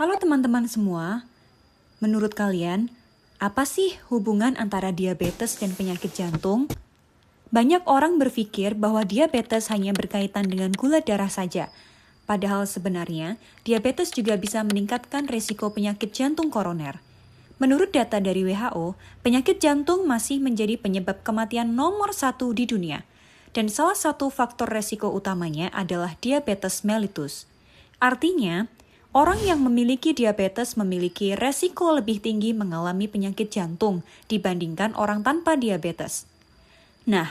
Halo teman-teman semua, menurut kalian, apa sih hubungan antara diabetes dan penyakit jantung? Banyak orang berpikir bahwa diabetes hanya berkaitan dengan gula darah saja, padahal sebenarnya diabetes juga bisa meningkatkan risiko penyakit jantung koroner. Menurut data dari WHO, penyakit jantung masih menjadi penyebab kematian nomor 1 di dunia, dan salah satu faktor resiko utamanya adalah diabetes mellitus. Artinya, orang yang memiliki diabetes memiliki resiko lebih tinggi mengalami penyakit jantung dibandingkan orang tanpa diabetes. Nah,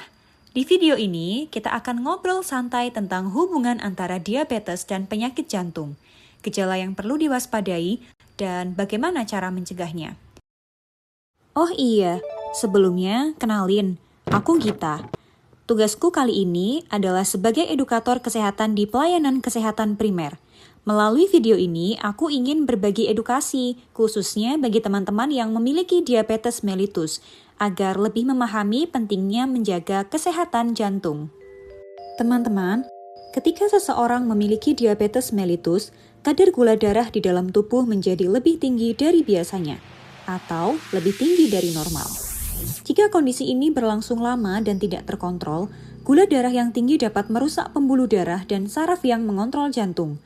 di video ini kita akan ngobrol santai tentang hubungan antara diabetes dan penyakit jantung, gejala yang perlu diwaspadai, dan bagaimana cara mencegahnya. Oh iya, sebelumnya kenalin, aku Gita. Tugasku kali ini adalah sebagai edukator kesehatan di pelayanan kesehatan primer. Melalui video ini, aku ingin berbagi edukasi, khususnya bagi teman-teman yang memiliki diabetes mellitus, agar lebih memahami pentingnya menjaga kesehatan jantung. Teman-teman, ketika seseorang memiliki diabetes mellitus, kadar gula darah di dalam tubuh menjadi lebih tinggi dari biasanya, atau lebih tinggi dari normal. Jika kondisi ini berlangsung lama dan tidak terkontrol, gula darah yang tinggi dapat merusak pembuluh darah dan saraf yang mengontrol jantung.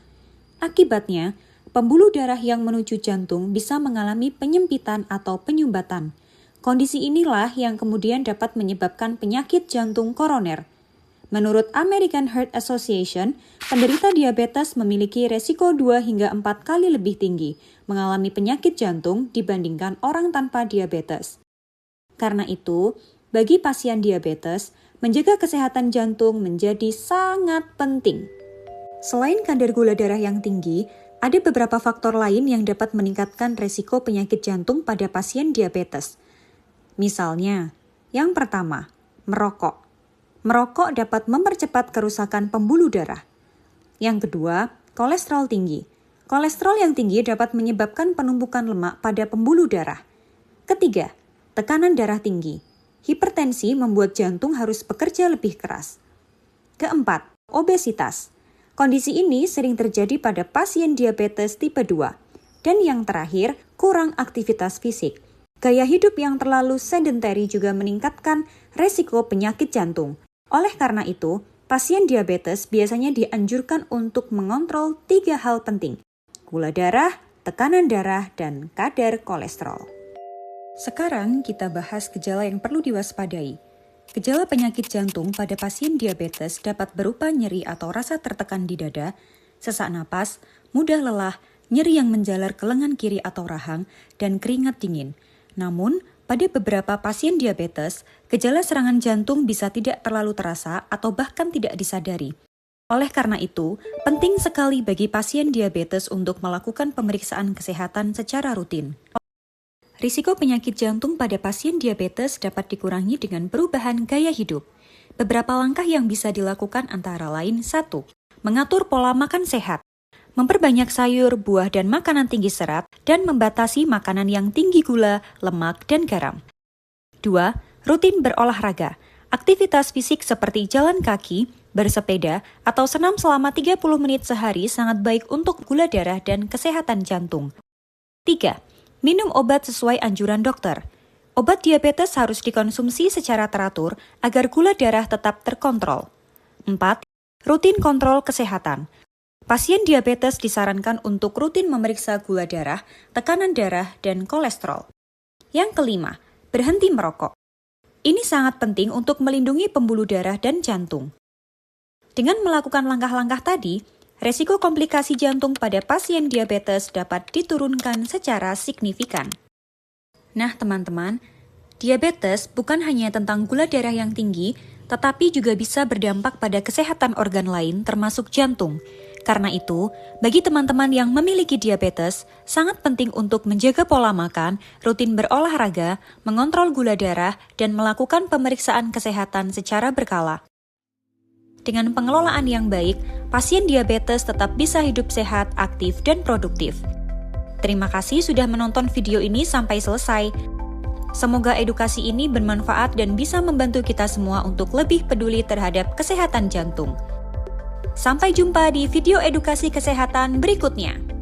Akibatnya, pembuluh darah yang menuju jantung bisa mengalami penyempitan atau penyumbatan. Kondisi inilah yang kemudian dapat menyebabkan penyakit jantung koroner. Menurut American Heart Association, penderita diabetes memiliki resiko 2 hingga 4 kali lebih tinggi mengalami penyakit jantung dibandingkan orang tanpa diabetes. Karena itu, bagi pasien diabetes, menjaga kesehatan jantung menjadi sangat penting. Selain kadar gula darah yang tinggi, ada beberapa faktor lain yang dapat meningkatkan resiko penyakit jantung pada pasien diabetes. Misalnya, yang pertama, merokok. Merokok dapat mempercepat kerusakan pembuluh darah. Yang kedua, kolesterol tinggi. Kolesterol yang tinggi dapat menyebabkan penumpukan lemak pada pembuluh darah. Ketiga, tekanan darah tinggi. Hipertensi membuat jantung harus bekerja lebih keras. Keempat, obesitas. Kondisi ini sering terjadi pada pasien diabetes tipe 2. Dan yang terakhir, kurang aktivitas fisik. Gaya hidup yang terlalu sedentary juga meningkatkan resiko penyakit jantung. Oleh karena itu, pasien diabetes biasanya dianjurkan untuk mengontrol 3 hal penting: gula darah, tekanan darah, dan kadar kolesterol. Sekarang kita bahas gejala yang perlu diwaspadai. Gejala penyakit jantung pada pasien diabetes dapat berupa nyeri atau rasa tertekan di dada, sesak napas, mudah lelah, nyeri yang menjalar ke lengan kiri atau rahang, dan keringat dingin. Namun, pada beberapa pasien diabetes, gejala serangan jantung bisa tidak terlalu terasa atau bahkan tidak disadari. Oleh karena itu, penting sekali bagi pasien diabetes untuk melakukan pemeriksaan kesehatan secara rutin. Risiko penyakit jantung pada pasien diabetes dapat dikurangi dengan perubahan gaya hidup. Beberapa langkah yang bisa dilakukan antara lain: 1. Mengatur pola makan sehat. Memperbanyak sayur, buah, dan makanan tinggi serat, dan membatasi makanan yang tinggi gula, lemak, dan garam. 2. Rutin berolahraga. Aktivitas fisik seperti jalan kaki, bersepeda, atau senam selama 30 menit sehari sangat baik untuk gula darah dan kesehatan jantung. 3. Minum obat sesuai anjuran dokter. Obat diabetes harus dikonsumsi secara teratur agar gula darah tetap terkontrol. 4. Rutin kontrol kesehatan. Pasien diabetes disarankan untuk rutin memeriksa gula darah, tekanan darah, dan kolesterol. Yang kelima, berhenti merokok. Ini sangat penting untuk melindungi pembuluh darah dan jantung. Dengan melakukan langkah-langkah tadi, resiko komplikasi jantung pada pasien diabetes dapat diturunkan secara signifikan. Nah teman-teman, diabetes bukan hanya tentang gula darah yang tinggi, tetapi juga bisa berdampak pada kesehatan organ lain termasuk jantung. Karena itu, bagi teman-teman yang memiliki diabetes, sangat penting untuk menjaga pola makan, rutin berolahraga, mengontrol gula darah, dan melakukan pemeriksaan kesehatan secara berkala. Dengan pengelolaan yang baik, pasien diabetes tetap bisa hidup sehat, aktif, dan produktif. Terima kasih sudah menonton video ini sampai selesai. Semoga edukasi ini bermanfaat dan bisa membantu kita semua untuk lebih peduli terhadap kesehatan jantung. Sampai jumpa di video edukasi kesehatan berikutnya.